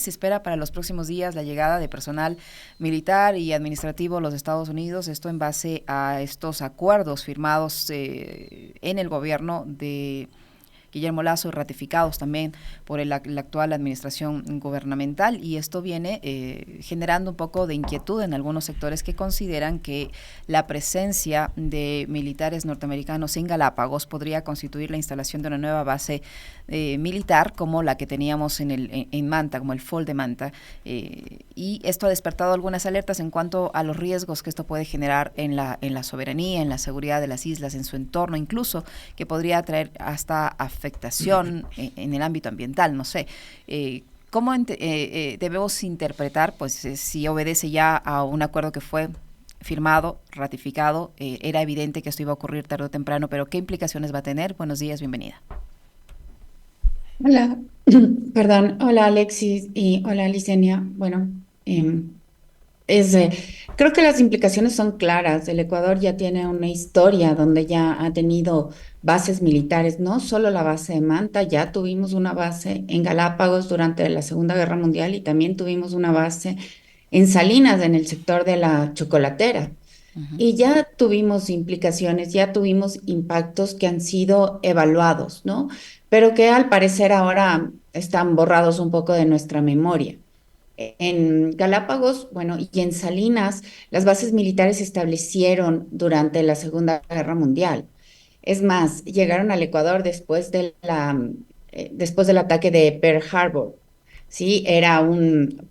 se espera para los próximos días la llegada de personal militar y administrativo a los Estados Unidos, esto en base a estos acuerdos firmados en el gobierno de Guillermo Lazo, ratificados también por la actual administración gubernamental, y esto viene generando un poco de inquietud en algunos sectores que consideran que la presencia de militares norteamericanos en Galápagos podría constituir la instalación de una nueva base militar como la que teníamos en Manta, como el FOL de Manta, y esto ha despertado algunas alertas en cuanto a los riesgos que esto puede generar en la soberanía, en la seguridad de las islas, en su entorno, incluso que podría traer hasta afectación en el ámbito ambiental, no sé. ¿Cómo debemos interpretar, pues, si obedece ya a un acuerdo que fue firmado, ratificado? Era evidente que esto iba a ocurrir tarde o temprano, pero ¿qué implicaciones va a tener? Buenos días, bienvenida. Hola, perdón, hola Alexis y hola Licenia. Bueno, em, es, eh, creo que las implicaciones son claras. El Ecuador ya tiene una historia donde ya ha tenido bases militares, no solo la base de Manta, ya tuvimos una base en Galápagos durante la Segunda Guerra Mundial y también tuvimos una base en Salinas, en el sector de la chocolatera. Uh-huh. Y ya tuvimos implicaciones, ya tuvimos impactos que han sido evaluados, ¿no? Pero que al parecer ahora están borrados un poco de nuestra memoria. En Galápagos, bueno, y en Salinas, las bases militares se establecieron durante la Segunda Guerra Mundial. Es más, llegaron al Ecuador después del ataque de Pearl Harbor. Sí,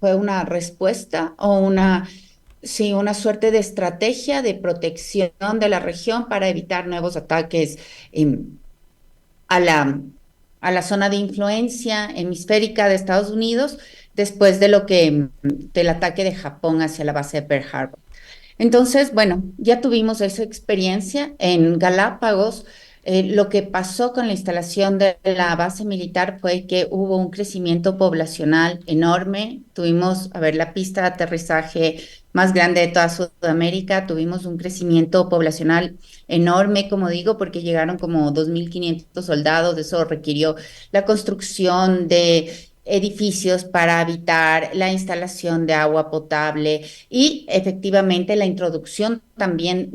fue una respuesta o sí, una suerte de estrategia de protección de la región para evitar nuevos ataques em, a la zona de influencia hemisférica de Estados Unidos después del ataque de Japón hacia la base de Pearl Harbor. Entonces, bueno, ya tuvimos esa experiencia en Galápagos. Lo que pasó con la instalación de la base militar fue que hubo un crecimiento poblacional enorme. Tuvimos, a ver, la pista de aterrizaje más grande de toda Sudamérica. Tuvimos un crecimiento poblacional enorme, como digo, porque llegaron como 2.500 soldados. Eso requirió la construcción de edificios para habitar, la instalación de agua potable y efectivamente la introducción también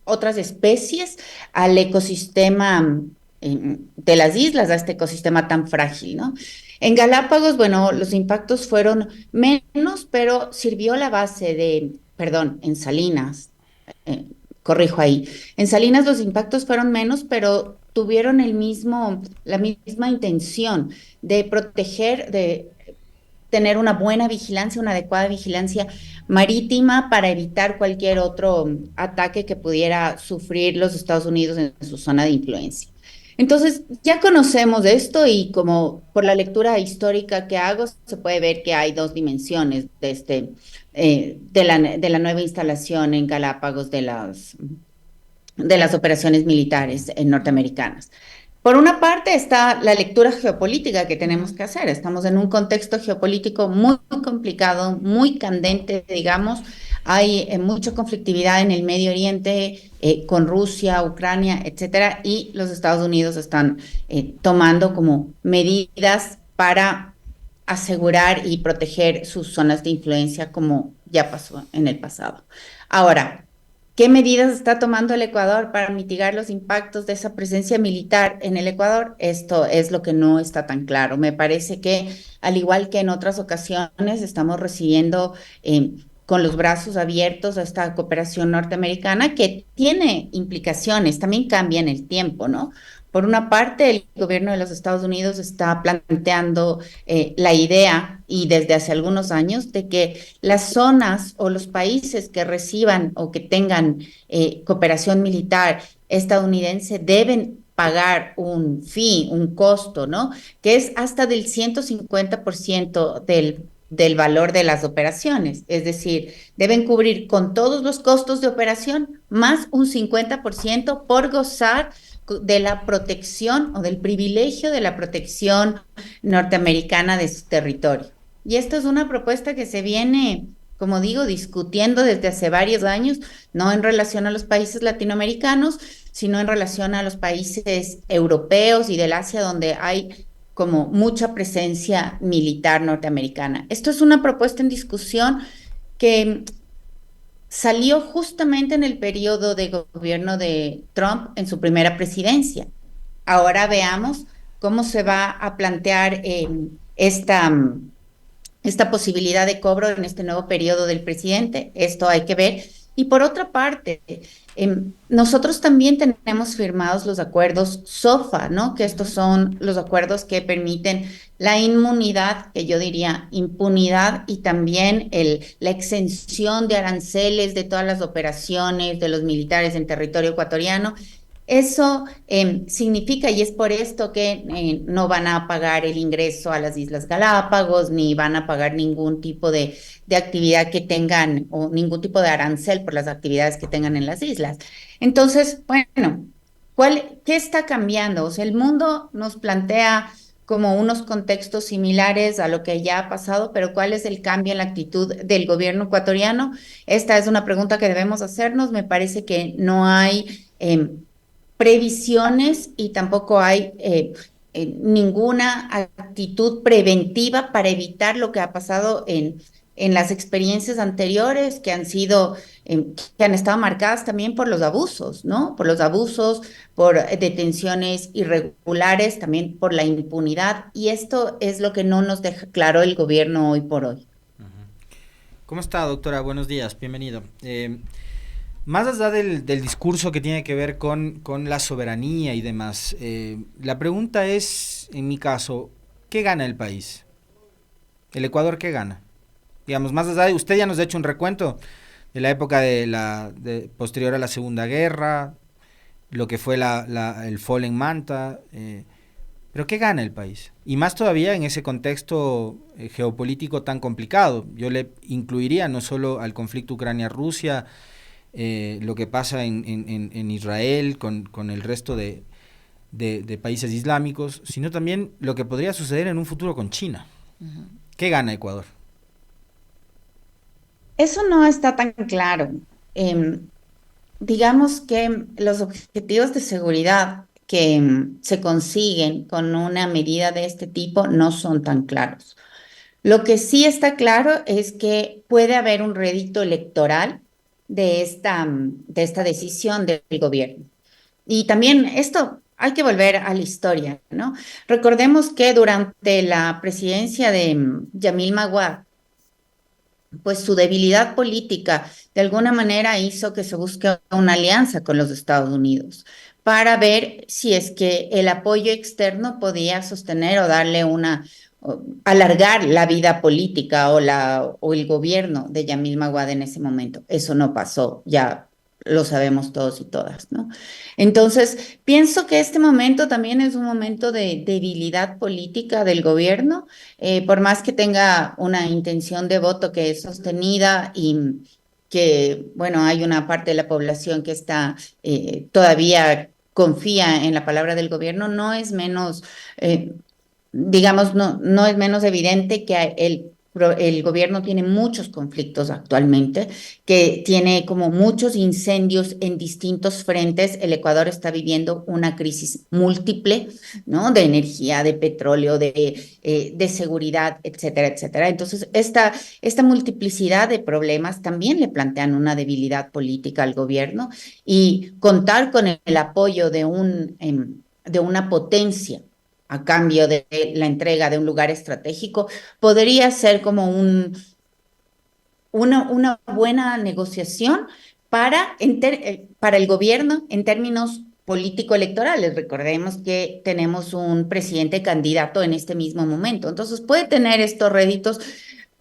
otras especies al ecosistema de las islas, a este ecosistema tan frágil, ¿no? En Galápagos, bueno, los impactos fueron menos, pero sirvió la base perdón, en Salinas, eh, corrijo ahí, en Salinas los impactos fueron menos, pero tuvieron la misma intención de proteger, de tener una buena vigilancia, una adecuada vigilancia marítima para evitar cualquier otro ataque que pudiera sufrir los Estados Unidos en su zona de influencia. Entonces, ya conocemos esto y como por la lectura histórica que hago, se puede ver que hay dos dimensiones de la nueva instalación en Galápagos de las operaciones militares norteamericanas. Por una parte está la lectura geopolítica que tenemos Uh-huh. que hacer. Estamos en un contexto geopolítico muy complicado, muy candente, digamos. Hay mucha conflictividad en el Medio Oriente con Rusia, Ucrania, etcétera, y los Estados Unidos están tomando como medidas para asegurar y proteger sus zonas de influencia como ya pasó en el pasado. Ahora, ¿qué medidas está tomando el Ecuador para mitigar los impactos de esa presencia militar en el Ecuador? Esto es lo que no está tan claro. Me parece que, al igual que en otras ocasiones, estamos recibiendo con los brazos abiertos a esta cooperación norteamericana que tiene implicaciones, también cambia en el tiempo, ¿no? Por una parte, el gobierno de los Estados Unidos está planteando la idea, y desde hace algunos años, de que las zonas o los países que reciban o que tengan cooperación militar estadounidense deben pagar un fee, un costo, ¿no? Que es hasta del 150% del valor de las operaciones. Es decir, deben cubrir con todos los costos de operación más un 50% por gozar de la protección o del privilegio de la protección norteamericana de su territorio. Y esta es una propuesta que se viene, como digo, discutiendo desde hace varios años, no en relación a los países latinoamericanos, sino en relación a los países europeos y del Asia, donde hay como mucha presencia militar norteamericana. Esto es una propuesta en discusión que salió justamente en el periodo de gobierno de Trump en su primera presidencia. Ahora veamos cómo se va a plantear esta posibilidad de cobro en este nuevo periodo del presidente. Esto hay que ver. Y por otra parte, nosotros también tenemos firmados los acuerdos SOFA, ¿no? Que estos son los acuerdos que permiten la inmunidad, que yo diría impunidad, y también la exención de aranceles de todas las operaciones de los militares en territorio ecuatoriano. Eso significa, y es por esto que no van a pagar el ingreso a las Islas Galápagos, ni van a pagar ningún tipo de actividad que tengan, o ningún tipo de arancel por las actividades que tengan en las islas. Entonces, bueno, ¿qué está cambiando? O sea, el mundo nos plantea como unos contextos similares a lo que ya ha pasado, pero ¿cuál es el cambio en la actitud del gobierno ecuatoriano? Esta es una pregunta que debemos hacernos. Me parece que no hay previsiones y tampoco hay ninguna actitud preventiva para evitar lo que ha pasado en las experiencias anteriores que han sido, que han estado marcadas también por los abusos, ¿no? Por los abusos, por detenciones irregulares, también por la impunidad, y esto es lo que no nos deja claro el gobierno hoy por hoy. ¿Cómo está, doctora? Buenos días, bienvenido. Más allá del discurso que tiene que ver con la soberanía y demás, la pregunta es, en mi caso, ¿qué gana el país? ¿El Ecuador qué gana? Digamos, más allá de, usted ya nos ha hecho un recuento de la época posterior a la Segunda Guerra, lo que fue el Fall en Manta, pero ¿qué gana el país? Y más todavía en ese contexto geopolítico tan complicado. Yo le incluiría no solo al conflicto Ucrania-Rusia, lo que pasa en Israel con el resto de países islámicos, sino también lo que podría suceder en un futuro con China. Uh-huh. ¿Qué gana Ecuador? Eso no está tan claro. Digamos que los objetivos de seguridad que se consiguen con una medida de este tipo no son tan claros. Lo que sí está claro es que puede haber un rédito electoral de esta decisión del gobierno. Y también esto hay que volver a la historia, ¿no? Recordemos que durante la presidencia de Yamil Maguad, pues su debilidad política de alguna manera hizo que se busque una alianza con los Estados Unidos para ver si es que el apoyo externo podía sostener o darle alargar la vida política o el gobierno de Yamil Maguad en ese momento. Eso no pasó, ya lo sabemos todos y todas, ¿no? Entonces, pienso que este momento también es un momento de debilidad política del gobierno, por más que tenga una intención de voto que es sostenida y que, bueno, hay una parte de la población que está todavía confía en la palabra del gobierno, no es menos, digamos, no es menos evidente que el gobierno tiene muchos conflictos actualmente, que tiene como muchos incendios en distintos frentes. El Ecuador está viviendo una crisis múltiple, ¿no? De energía, de petróleo, de seguridad, etcétera, etcétera. Entonces, esta multiplicidad de problemas también le plantean una debilidad política al gobierno, y contar con el apoyo de una potencia a cambio de la entrega de un lugar estratégico, podría ser como una buena negociación para el gobierno en términos político-electorales. Recordemos que tenemos un presidente candidato en este mismo momento. Entonces puede tener estos réditos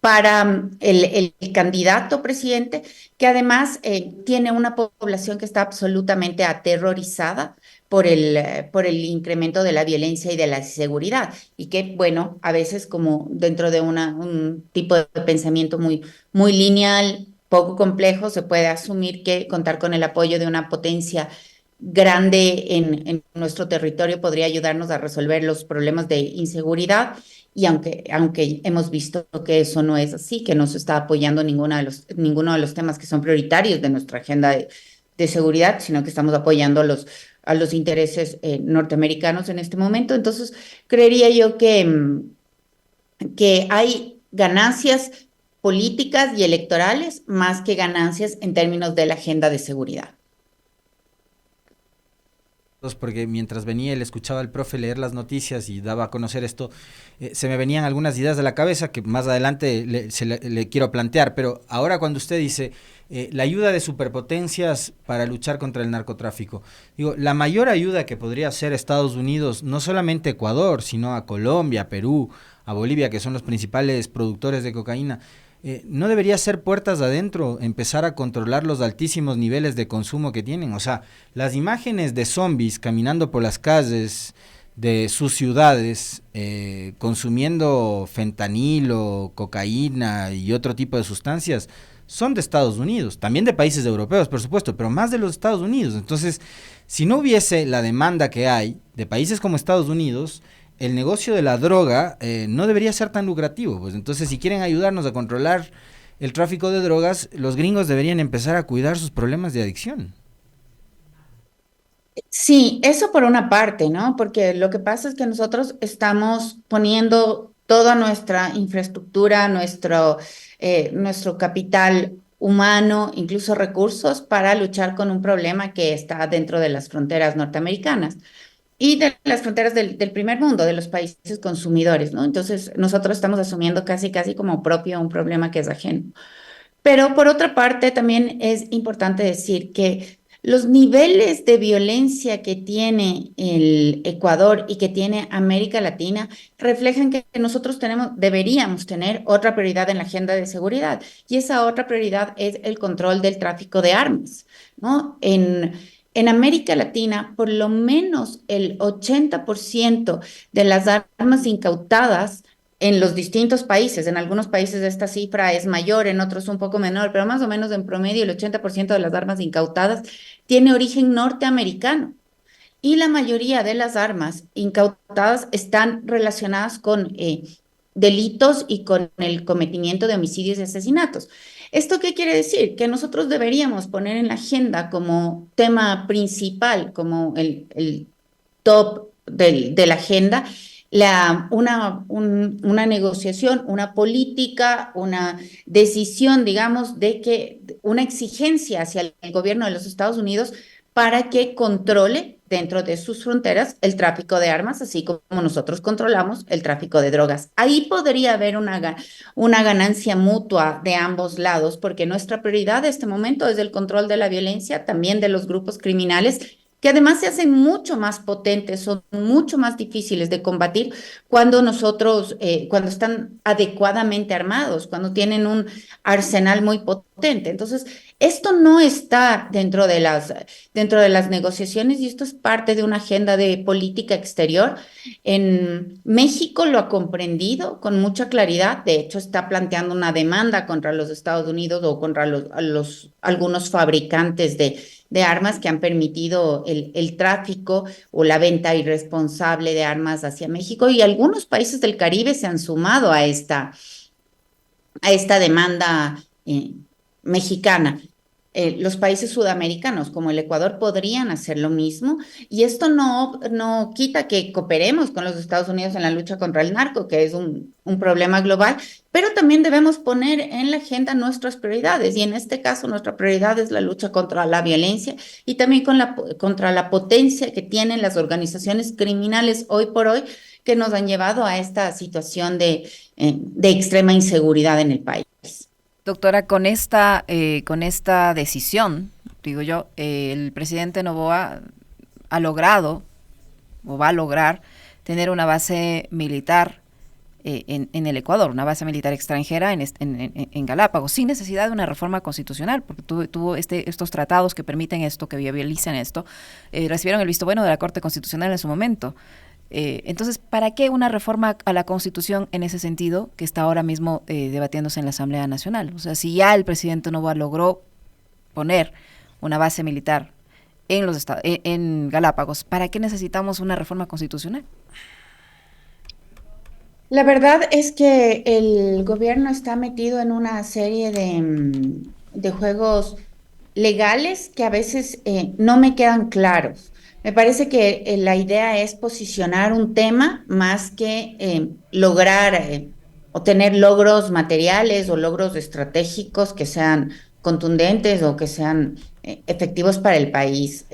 para el candidato presidente, que además tiene una población que está absolutamente aterrorizada por el incremento de la violencia y de la inseguridad, y que, bueno, a veces como dentro de un tipo de pensamiento muy lineal, poco complejo, se puede asumir que contar con el apoyo de una potencia grande en nuestro territorio podría ayudarnos a resolver los problemas de inseguridad. Y aunque hemos visto que eso no es así, que no se está apoyando ninguno de los temas que son prioritarios de nuestra agenda de seguridad, sino que estamos apoyando a los intereses norteamericanos en este momento. Entonces, creería yo que hay ganancias políticas y electorales más que ganancias en términos de la agenda de seguridad. Porque mientras venía y le escuchaba al profe leer las noticias y daba a conocer esto, se me venían algunas ideas de la cabeza que más adelante le quiero plantear, pero ahora cuando usted dice la ayuda de superpotencias para luchar contra el narcotráfico, digo, la mayor ayuda que podría hacer Estados Unidos, no solamente a Ecuador, sino a Colombia, a Perú, a Bolivia, que son los principales productores de cocaína, ¿no debería ser puertas adentro empezar a controlar los altísimos niveles de consumo que tienen? O sea, las imágenes de zombies caminando por las calles de sus ciudades, consumiendo fentanilo, cocaína y otro tipo de sustancias, son de Estados Unidos, también de países europeos, por supuesto, pero más de los Estados Unidos. Entonces, si no hubiese la demanda que hay de países como Estados Unidos, el negocio de la droga no debería ser tan lucrativo. Pues entonces, si quieren ayudarnos a controlar el tráfico de drogas, los gringos deberían empezar a cuidar sus problemas de adicción. Sí, eso por una parte, ¿no? Porque lo que pasa es que nosotros estamos poniendo toda nuestra infraestructura, nuestro capital humano, incluso recursos, para luchar con un problema que está dentro de las fronteras norteamericanas y de las fronteras del primer mundo, de los países consumidores, ¿no? Entonces, nosotros estamos asumiendo casi, casi como propio un problema que es ajeno. Pero por otra parte, también es importante decir que los niveles de violencia que tiene el Ecuador y que tiene América Latina reflejan que nosotros deberíamos tener otra prioridad en la agenda de seguridad, y esa otra prioridad es el control del tráfico de armas, ¿no? En América Latina, por lo menos el 80% de las armas incautadas en los distintos países. En algunos países esta cifra es mayor, en otros un poco menor, pero más o menos en promedio el 80% de las armas incautadas tiene origen norteamericano. Y la mayoría de las armas incautadas están relacionadas con delitos y con el cometimiento de homicidios y asesinatos. ¿Esto qué quiere decir? Que nosotros deberíamos poner en la agenda como tema principal, como el top de la agenda, una negociación, una política, una decisión, digamos, de que una exigencia hacia el gobierno de los Estados Unidos para que controle dentro de sus fronteras el tráfico de armas, así como nosotros controlamos el tráfico de drogas. Ahí podría haber una ganancia mutua de ambos lados, porque nuestra prioridad en este momento es el control de la violencia, también de los grupos criminales, que además se hacen mucho más potentes, son mucho más difíciles de combatir cuando están adecuadamente armados, cuando tienen un arsenal muy potente. Entonces, esto no está dentro de las negociaciones, y esto es parte de una agenda de política exterior. En México lo ha comprendido con mucha claridad, de hecho está planteando una demanda contra los Estados Unidos o contra algunos fabricantes de armas que han permitido el tráfico o la venta irresponsable de armas hacia México, y algunos países del Caribe se han sumado a esta demanda mexicana. Los países sudamericanos como el Ecuador podrían hacer lo mismo, y esto no quita que cooperemos con los Estados Unidos en la lucha contra el narco, que es un problema global, pero también debemos poner en la agenda nuestras prioridades, y en este caso nuestra prioridad es la lucha contra la violencia y también contra la potencia que tienen las organizaciones criminales hoy por hoy, que nos han llevado a esta situación de extrema inseguridad en el país. Doctora, con esta decisión, digo yo, el presidente Noboa ha logrado o va a lograr tener una base militar en el Ecuador, una base militar extranjera en Galápagos, sin necesidad de una reforma constitucional, porque tuvo estos tratados que permiten esto, que viabilizan esto, recibieron el visto bueno de la Corte Constitucional en su momento. Entonces, ¿para qué una reforma a la Constitución en ese sentido que está ahora mismo debatiéndose en la Asamblea Nacional? O sea, si ya el presidente Noboa logró poner una base militar en Galápagos, ¿para qué necesitamos una reforma constitucional? La verdad es que el gobierno está metido en una serie de juegos legales que a veces no me quedan claros. Me parece que la idea es posicionar un tema más que lograr o tener logros materiales o logros estratégicos que sean contundentes o que sean efectivos para el país.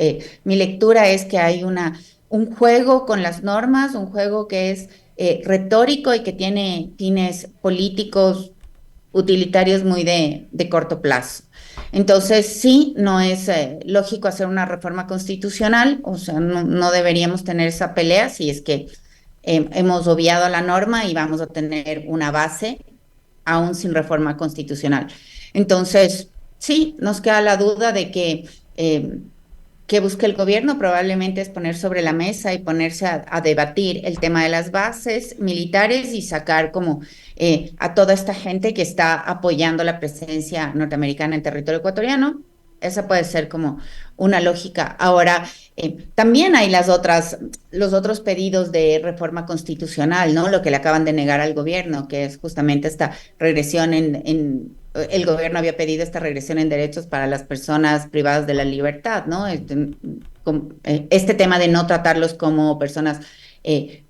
Mi lectura es que hay un juego con las normas, un juego que es retórico y que tiene fines políticos utilitarios muy de corto plazo. Entonces, sí, no es lógico hacer una reforma constitucional, o sea, no deberíamos tener esa pelea si es que hemos obviado la norma y vamos a tener una base aún sin reforma constitucional. Entonces, sí, nos queda la duda de que busque el gobierno probablemente es poner sobre la mesa y ponerse a debatir el tema de las bases militares y sacar como a toda esta gente que está apoyando la presencia norteamericana en territorio ecuatoriano. Esa puede ser como una lógica. Ahora, también hay los otros pedidos de reforma constitucional, ¿no? Lo que le acaban de negar al gobierno, que es justamente esta regresión el gobierno había pedido esta regresión en derechos para las personas privadas de la libertad, ¿no? Este tema de no tratarlos como personas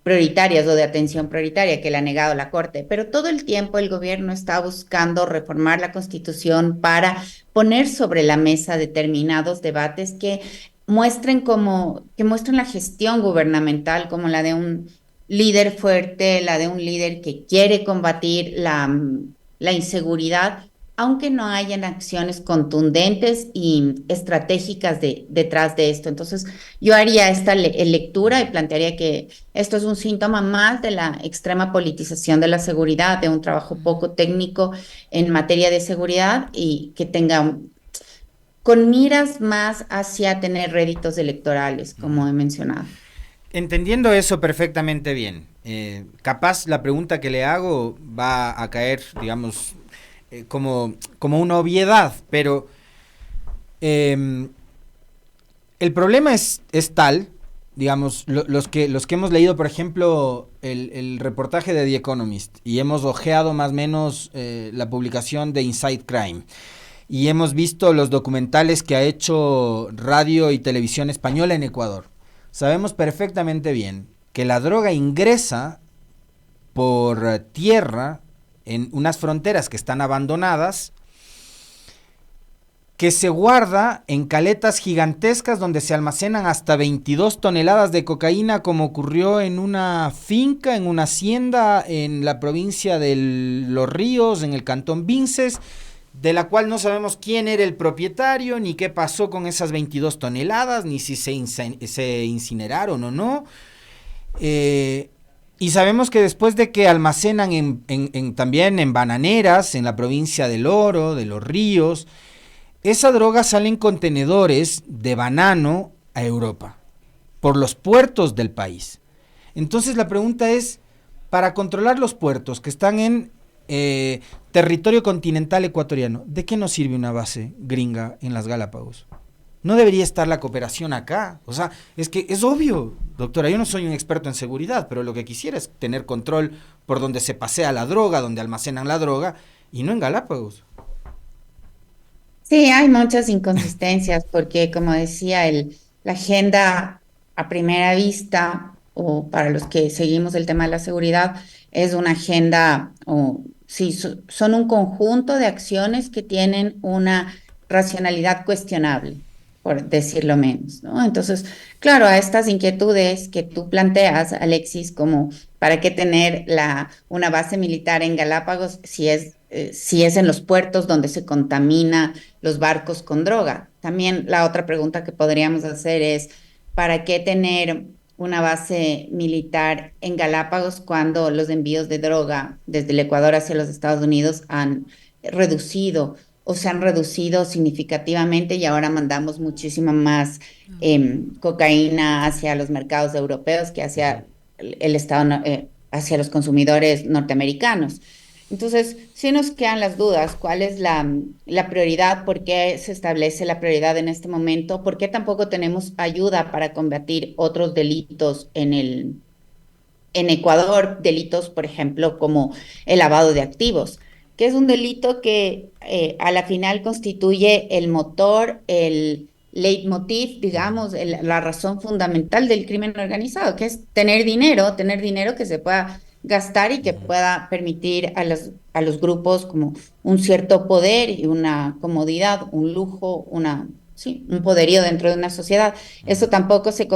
prioritarias o de atención prioritaria que le ha negado la Corte, pero todo el tiempo el gobierno está buscando reformar la Constitución para poner sobre la mesa determinados debates que muestren la gestión gubernamental como la de un líder fuerte, la de un líder que quiere combatir la inseguridad, aunque no hayan acciones contundentes y estratégicas detrás de esto. Entonces, yo haría esta lectura y plantearía que esto es un síntoma más de la extrema politización de la seguridad, de un trabajo poco técnico en materia de seguridad y que tenga con miras más hacia tener réditos electorales, como he mencionado. Entendiendo eso perfectamente bien, capaz la pregunta que le hago va a caer, digamos, como una obviedad, pero el problema es tal, digamos, los que hemos leído, por ejemplo, el reportaje de The Economist y hemos ojeado más o menos la publicación de Inside Crime y hemos visto los documentales que ha hecho Radio y Televisión Española en Ecuador, sabemos perfectamente bien que la droga ingresa por tierra en unas fronteras que están abandonadas, que se guarda en caletas gigantescas donde se almacenan hasta 22 toneladas de cocaína, como ocurrió en una finca, en una hacienda en la provincia de Los Ríos, en el cantón Vinces, de la cual no sabemos quién era el propietario, ni qué pasó con esas 22 toneladas, ni si se incineraron o no. Y sabemos que después de que almacenan también en bananeras, en la provincia del Oro, de Los Ríos, esa droga sale en contenedores de banano a Europa, por los puertos del país. Entonces la pregunta es, para controlar los puertos que están en territorio continental ecuatoriano, ¿de qué nos sirve una base gringa en las Galápagos? ¿No debería estar la cooperación acá? O sea, es que es obvio, doctora, yo no soy un experto en seguridad, pero lo que quisiera es tener control por donde se pasea la droga, donde almacenan la droga, y no en Galápagos. Sí, hay muchas inconsistencias porque, como decía, la agenda a primera vista, o para los que seguimos el tema de la seguridad, es una agenda, o sí, son un conjunto de acciones que tienen una racionalidad cuestionable, por decirlo menos, ¿no? Entonces, claro, a estas inquietudes que tú planteas, Alexis, como para qué tener una base militar en Galápagos si es en los puertos donde se contamina los barcos con droga. También la otra pregunta que podríamos hacer es, ¿para qué tener una base militar en Galápagos cuando los envíos de droga desde el Ecuador hacia los Estados Unidos han reducido o se han reducido significativamente y ahora mandamos muchísima más cocaína hacia los mercados europeos que hacia el Estado, hacia los consumidores norteamericanos? Entonces, sí nos quedan las dudas, ¿cuál es la prioridad? ¿Por qué se establece la prioridad en este momento? ¿Por qué tampoco tenemos ayuda para combatir otros delitos en Ecuador? Delitos, por ejemplo, como el lavado de activos, que es un delito que a la final constituye el motor, leitmotiv, digamos, la razón fundamental del crimen organizado, que es tener dinero que se pueda gastar y que pueda permitir a los grupos como un cierto poder y una comodidad, un lujo, sí, un poderío dentro de una sociedad. Eso tampoco se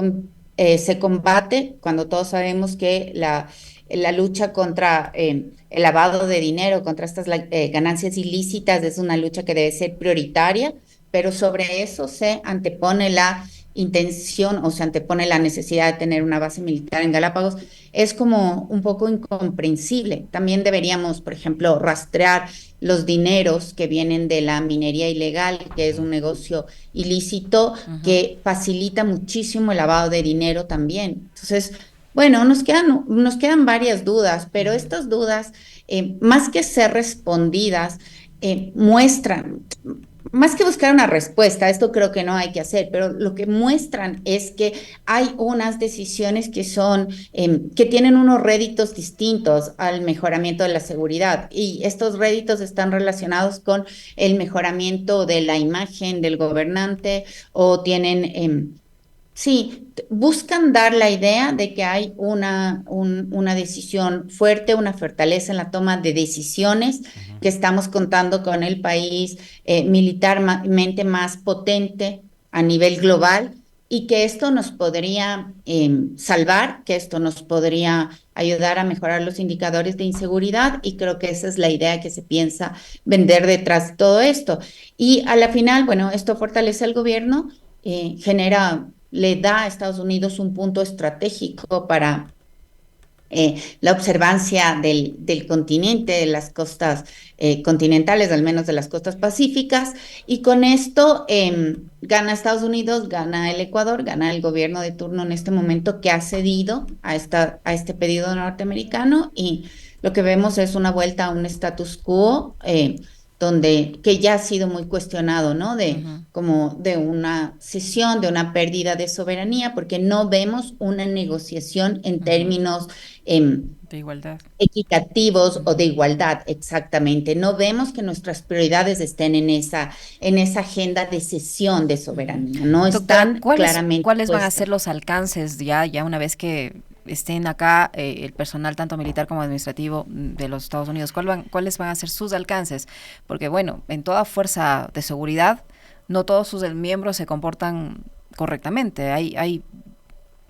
combate cuando todos sabemos que la lucha contra el lavado de dinero, contra estas ganancias ilícitas, es una lucha que debe ser prioritaria, pero sobre eso se antepone la intención o se antepone la necesidad de tener una base militar en Galápagos. Es como un poco incomprensible. También deberíamos, por ejemplo, rastrear los dineros que vienen de la minería ilegal, que es un negocio ilícito que facilita muchísimo el lavado de dinero también. Entonces, bueno, nos quedan varias dudas, pero estas dudas, más que ser respondidas, muestran, más que buscar una respuesta, esto creo que no hay que hacer, pero lo que muestran es que hay unas decisiones que tienen unos réditos distintos al mejoramiento de la seguridad, y estos réditos están relacionados con el mejoramiento de la imagen del gobernante o tienen... Sí, buscan dar la idea de que hay una decisión fuerte, una fortaleza en la toma de decisiones, que estamos contando con el país militarmente más potente a nivel global y que esto nos podría salvar, que esto nos podría ayudar a mejorar los indicadores de inseguridad, y creo que esa es la idea que se piensa vender detrás de todo esto. Y a la final, bueno, esto fortalece al gobierno, le da a Estados Unidos un punto estratégico para la observancia del continente, de las costas continentales, al menos de las costas pacíficas, y con esto gana Estados Unidos, gana el Ecuador, gana el gobierno de turno en este momento, que ha cedido a este pedido norteamericano, y lo que vemos es una vuelta a un status quo que ya ha sido muy cuestionado, ¿no? Como de una cesión, de una pérdida de soberanía, porque no vemos una negociación en términos de igualdad, equitativos o de igualdad, exactamente. No vemos que nuestras prioridades estén en esa agenda de cesión de soberanía, no Doctora, están claramente ¿cuáles van a puestas. ser los alcances ya una vez que estén acá el personal tanto militar como administrativo de los Estados Unidos? ¿Cuáles van a ser sus alcances? Porque bueno, en toda fuerza de seguridad no todos sus miembros se comportan correctamente. Hay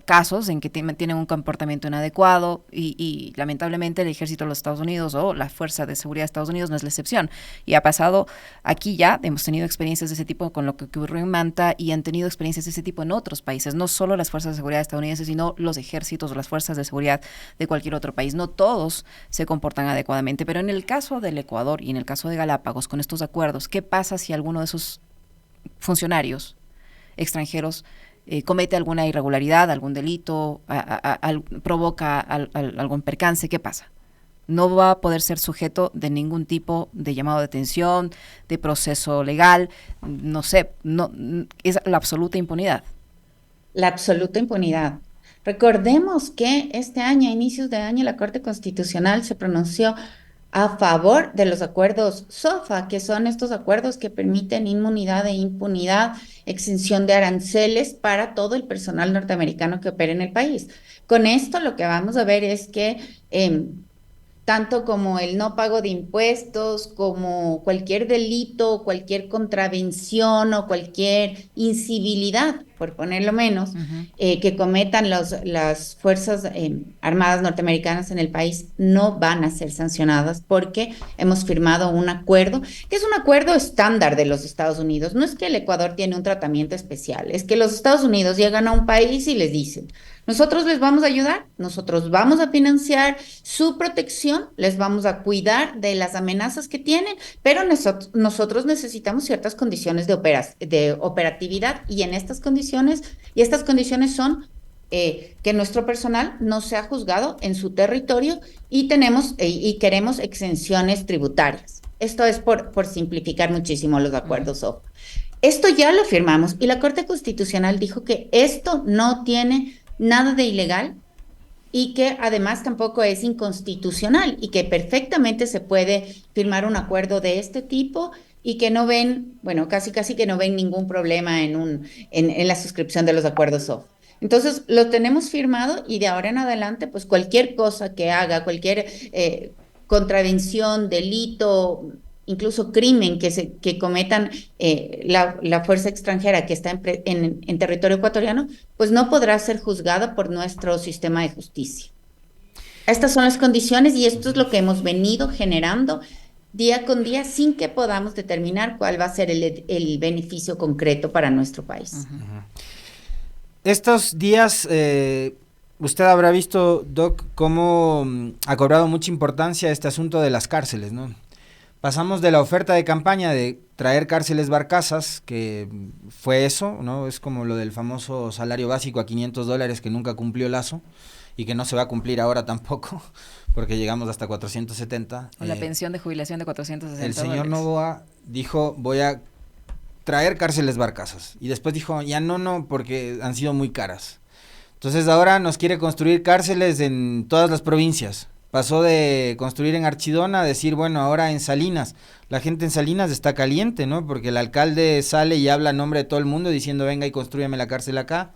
casos en que tienen un comportamiento inadecuado y lamentablemente el ejército de los Estados Unidos o la fuerza de seguridad de Estados Unidos no es la excepción. Y ha pasado aquí ya, hemos tenido experiencias de ese tipo con lo que ocurrió en Manta, y han tenido experiencias de ese tipo en otros países, no solo las fuerzas de seguridad estadounidenses, sino los ejércitos o las fuerzas de seguridad de cualquier otro país. No todos se comportan adecuadamente, pero en el caso del Ecuador y en el caso de Galápagos, con estos acuerdos, ¿qué pasa si alguno de esos funcionarios extranjeros comete alguna irregularidad, algún delito, provoca algún percance? ¿Qué pasa? No va a poder ser sujeto de ningún tipo de llamado de atención, de proceso legal, no sé, es la absoluta impunidad. La absoluta impunidad. Recordemos que este año, a inicios de año, la Corte Constitucional se pronunció a favor de los acuerdos SOFA, que son estos acuerdos que permiten inmunidad e impunidad, exención de aranceles para todo el personal norteamericano que opera en el país. Con esto lo que vamos a ver es que tanto como el no pago de impuestos, como cualquier delito, cualquier contravención o cualquier incivilidad, por ponerlo menos, que cometan las Fuerzas Armadas norteamericanas en el país, no van a ser sancionadas, porque hemos firmado un acuerdo, que es un acuerdo estándar de los Estados Unidos. No es que el Ecuador tiene un tratamiento especial, es que los Estados Unidos llegan a un país y les dicen: nosotros les vamos a ayudar, nosotros vamos a financiar su protección, les vamos a cuidar de las amenazas que tienen, pero nosotros necesitamos ciertas condiciones de operatividad, y en estas condiciones son que nuestro personal no sea juzgado en su territorio, y queremos exenciones tributarias. Esto es por simplificar muchísimo los acuerdos SOFA. Esto ya lo firmamos, y la Corte Constitucional dijo que esto no tiene nada de ilegal, y que además tampoco es inconstitucional y que perfectamente se puede firmar un acuerdo de este tipo y que no ven, bueno, casi casi que no ven ningún problema en la suscripción de los acuerdos SOF. Entonces, lo tenemos firmado y de ahora en adelante, pues cualquier cosa que haga, cualquier contravención, delito, incluso crimen que cometan la fuerza extranjera que está en territorio ecuatoriano, pues no podrá ser juzgada por nuestro sistema de justicia. Estas son las condiciones y esto es lo que hemos venido generando día con día sin que podamos determinar cuál va a ser el beneficio concreto para nuestro país. Estos días, usted habrá visto, Doc, cómo ha cobrado mucha importancia este asunto de las cárceles, ¿no? Pasamos de la oferta de campaña de traer cárceles barcazas, que fue eso, ¿no? Es como lo del famoso salario básico a $500 que nunca cumplió Lazo y que no se va a cumplir ahora tampoco, porque llegamos hasta 470. O la pensión de jubilación de 460 El señor dólares. Noboa dijo, voy a traer cárceles barcazas. Y después dijo, ya no, porque han sido muy caras. Entonces ahora nos quiere construir cárceles en todas las provincias. Pasó de construir en Archidona a decir, bueno, ahora en Salinas. La gente en Salinas está caliente, ¿no? Porque el alcalde sale y habla a nombre de todo el mundo diciendo, venga y construyame la cárcel acá.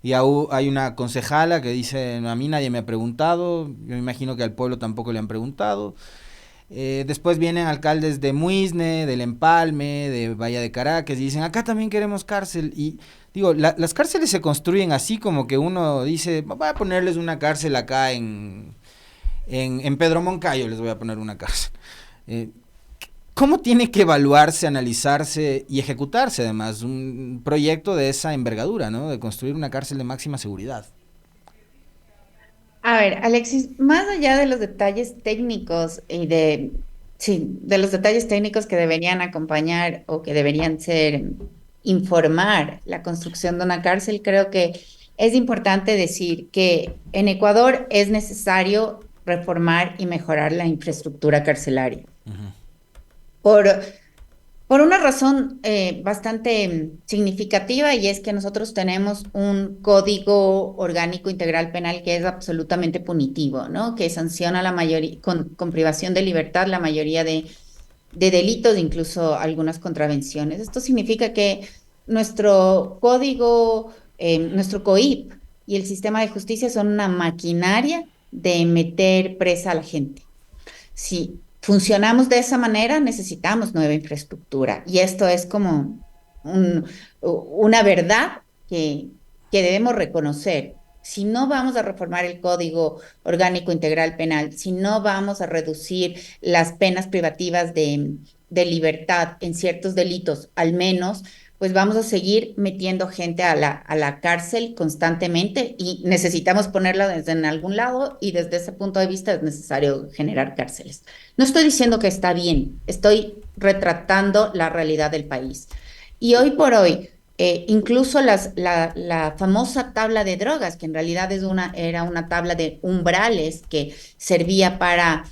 Y hay una concejala que dice, a mí nadie me ha preguntado, yo me imagino que al pueblo tampoco le han preguntado. Después vienen alcaldes de Muisne, del Empalme, de Bahía de Caracas, y dicen, acá también queremos cárcel. Y digo, las cárceles se construyen así como que uno dice, voy a ponerles una cárcel acá en Pedro Moncayo, les voy a poner una cárcel. ¿Cómo tiene que evaluarse, analizarse y ejecutarse además un proyecto de esa envergadura, ¿no? De construir una cárcel de máxima seguridad. A ver, Alexis, más allá de los detalles técnicos y de los detalles técnicos que deberían acompañar o que deberían ser informar la construcción de una cárcel, creo que es importante decir que en Ecuador es necesario reformar y mejorar la infraestructura carcelaria. Uh-huh. Por, por una razón bastante significativa y es que nosotros tenemos un código orgánico integral penal que es absolutamente punitivo, ¿no? Que sanciona la mayoría, con privación de libertad la mayoría de delitos, incluso algunas contravenciones. Esto significa que nuestro código, nuestro COIP y el sistema de justicia son una maquinaria de meter presa a la gente. Si funcionamos de esa manera, necesitamos nueva infraestructura. Y esto es como una verdad que debemos reconocer. Si no vamos a reformar el Código Orgánico Integral Penal, si no vamos a reducir las penas privativas de libertad en ciertos delitos, al menos, pues vamos a seguir metiendo gente a la cárcel constantemente y necesitamos ponerla desde en algún lado y desde ese punto de vista es necesario generar cárceles. No estoy diciendo que está bien, estoy retratando la realidad del país. Y hoy por hoy, incluso la famosa tabla de drogas, que en realidad era una tabla de umbrales que servía para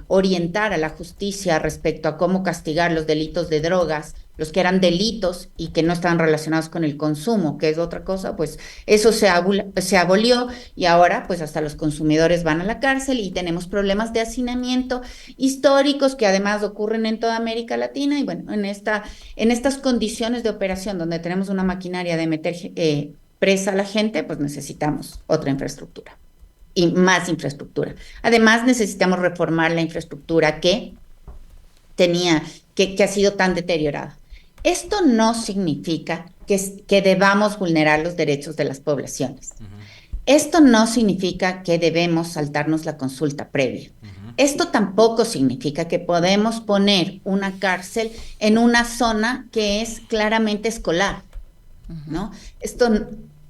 orientar a la justicia respecto a cómo castigar los delitos de drogas, los que eran delitos y que no estaban relacionados con el consumo, que es otra cosa, pues eso se abolió y ahora pues hasta los consumidores van a la cárcel y tenemos problemas de hacinamiento históricos que además ocurren en toda América Latina y bueno, en estas condiciones de operación donde tenemos una maquinaria de meter presa a la gente, pues necesitamos otra infraestructura y más infraestructura. Además necesitamos reformar la infraestructura que ha sido tan deteriorada. Esto no significa que debamos vulnerar los derechos de las poblaciones. Uh-huh. Esto no significa que debemos saltarnos la consulta previa. Uh-huh. Esto tampoco significa que podemos poner una cárcel en una zona que es claramente escolar, ¿no?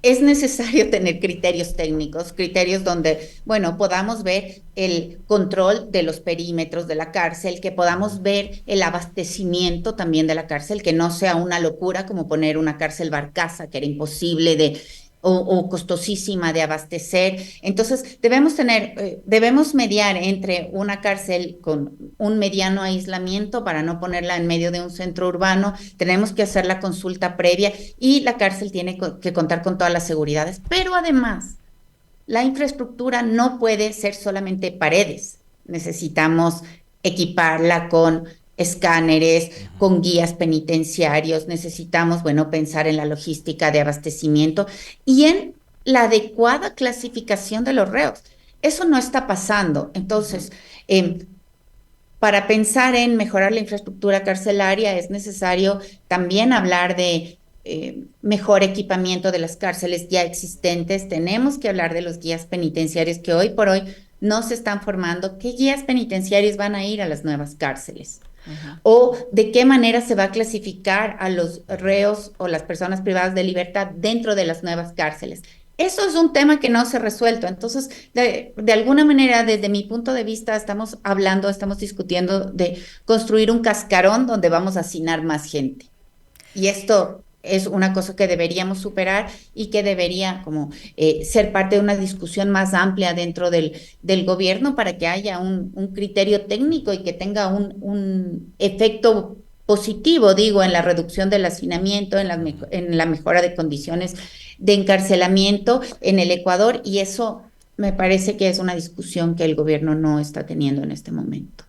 Es necesario tener criterios técnicos, criterios donde, bueno, podamos ver el control de los perímetros de la cárcel, que podamos ver el abastecimiento también de la cárcel, que no sea una locura como poner una cárcel barcaza, que era imposible o costosísima de abastecer. Entonces, debemos mediar entre una cárcel con un mediano aislamiento para no ponerla en medio de un centro urbano. Tenemos que hacer la consulta previa y la cárcel tiene que contar con todas las seguridades. Pero además, la infraestructura no puede ser solamente paredes. Necesitamos equiparla con escáneres, con guías penitenciarios. Necesitamos, bueno, pensar en la logística de abastecimiento y en la adecuada clasificación de los reos. Eso no está pasando. Entonces, para pensar en mejorar la infraestructura carcelaria es necesario también hablar de mejor equipamiento de las cárceles ya existentes. Tenemos que hablar de los guías penitenciarios que hoy por hoy no se están formando. ¿Qué guías penitenciarios van a ir a las nuevas cárceles? O de qué manera se va a clasificar a los reos o las personas privadas de libertad dentro de las nuevas cárceles. Eso es un tema que no se ha resuelto. Entonces, de alguna manera, desde mi punto de vista, estamos hablando, estamos discutiendo de construir un cascarón donde vamos a hacinar más gente. Y esto es una cosa que deberíamos superar y que debería como ser parte de una discusión más amplia dentro del gobierno para que haya un criterio técnico y que tenga un efecto positivo, digo, en la reducción del hacinamiento, en la mejora de condiciones de encarcelamiento en el Ecuador, y eso me parece que es una discusión que el gobierno no está teniendo en este momento.